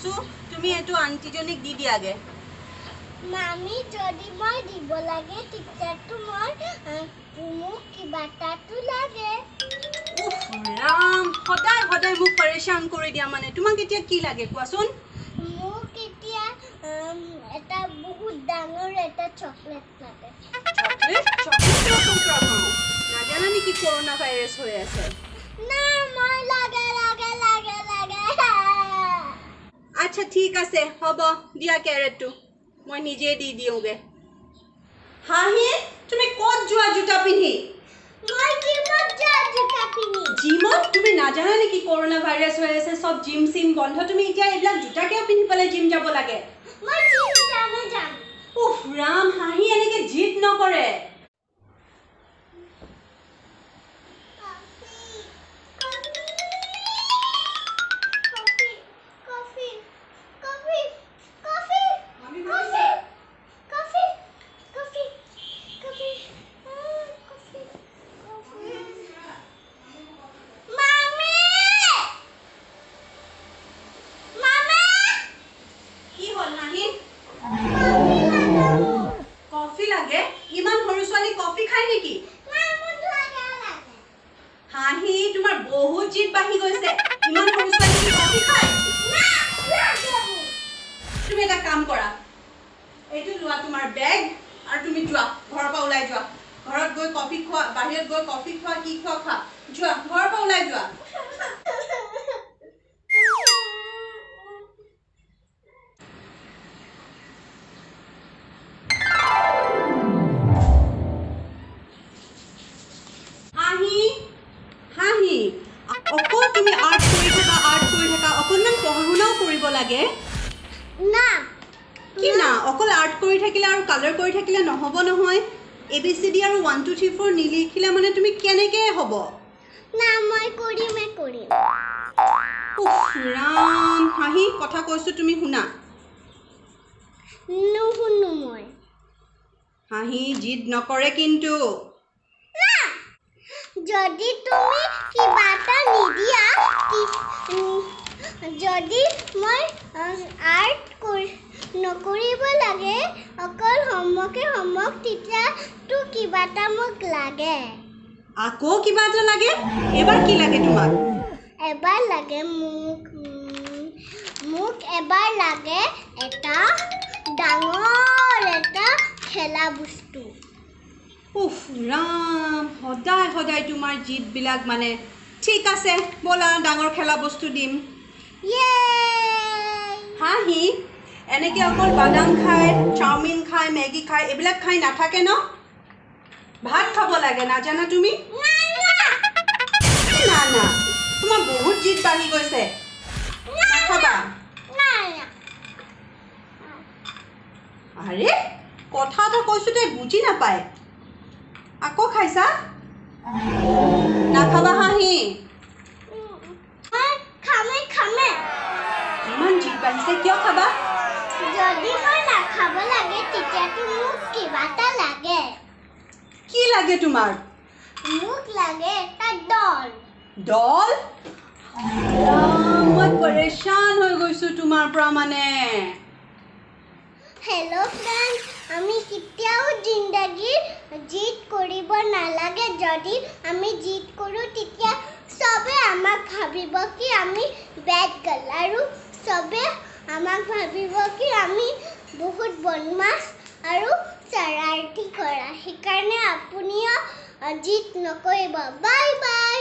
কৈছো তুমি এটো আন্টিজনিক দি দিয়াগে মামি যদি মই দিব লাগে টিকটাটো মই মোক কিবাটাটো লাগে উফ ৰাম সদায় সদায় মোক পৰেশান কৰি দিয়া মানে তোমাক এতিয়া কি লাগে কোৱাচোন মোক এতিয়া এটা বহুত ডাঙৰ এটা চকলেট লাগে চকলেট নাজানা নেকি কৰোনা ভাইৰাছ হৈ আছে না মই লাগে লাগে লাগে লাগে আচ্ছা ঠিক আছে হ'ব দিয়া কেৰেটটো মই নিজে দি দিওঁগে হাহি তুমি ক'ত যোৱা জোতা পিন্ধি মই জিমত যাওঁ জোতা পিন্ধি জিমত তুমি নাজানা নেকি কৰোনা ভাইৰাছ হৈ আছে সব জিম সিম বন্ধ তুমি এতিয়া এইবিলাক জোতা কিয় পিন্ধি পেলাই জিম যাব লাগে মই জিম যাম উফ ৰাম হাহি এনেকে জিদ নকৰে কফি লাগে ইমান সৰু ছোৱালী কফি খায় নেকি হাহি তোমাৰ বহুত জিদ বাঢ়ি গৈছে ইমান সৰু ছোৱালী কফি খায় তুমি এটা কাম কৰা এইটো লোৱা তোমাৰ বেগ আৰু তুমি যোৱা ঘৰৰ পৰা ওলাই যোৱা ঘৰত গৈ কফি খোৱা বাহিৰত গৈ কফি খোৱা কি খোৱা খা যোৱা ঘৰৰ পৰা ওলাই যোৱা অকল তুমি আৰ্ট কৰি থাকা অকণমান পঢ়া শুনাও কৰিব লাগে না কি না অকল আৰ্ট কৰি থাকিলে আৰু কালাৰ কৰি থাকিলে নহ'ব নহয় ABCD আৰু 1 2 3 4 নিলিখিলে মানে তুমি কেনেকৈ হ'ব না মই কৰিম উফ ৰাম হাহি কথা কৈছো তুমি শুনা নুশুনো মই হাহি জিদ নকৰে কিন্তু যদি তুমি কিবা এটা নিদিয়া যদি মই আৰ্ট নকৰিব লাগে অকল হোমৱৰ্ক তেতিয়াতো কিবা এটা মোক লাগে আকৌ কিবা এটা লাগে এবাৰ কি লাগে তোমাক এবাৰ লাগে মোক এবাৰ লাগে এটা ডাঙৰ এটা খেলা বস্তু উফ ৰাম সদায় সদায় তোমাৰ জিদবিলাক মানে ঠিক আছে ব'লা ডাঙৰ খেলা বস্তু দিম হাহি এনেকৈ অকল বাদাম খায় চাওমিন খায় মেগী খায় এইবিলাক খাই নাথাকে ন ভাত খাব লাগে নাজানা তুমি না না তোমাৰ বহুত জিদ বাঢ়ি গৈছে খাবা আৰে কথা এটা কৈছোঁ তাই বুজি নাপায় আকৌ খাইছা নাখাবা হাহি ইমান জিদ বাঢ়িছে কিয় খাবা যদি মই নাখাব লাগে তেতিয়াতো মোক কিবা এটা লাগে কি লাগে তোমাৰ মোক লাগে এটা ডল মই পৰেশান হৈ গৈছো তোমাৰ পৰা মানে হেল্ল' ফ্ৰেণ্ড আমি কেতিয়াও জিন্দগীৰ জিদ কৰিব নালাগে যদি আমি জিদ কৰোঁ তেতিয়া চবে আমাক ভাবিব কি আমি বেড গাৰ্ল আৰু চবে আমাক ভাবিব কি আমি বহুত বদমাছ আৰু চাৰাৰ্তি কৰা সেইকাৰণে আপুনিও জিদ নকৰিব বাই বাই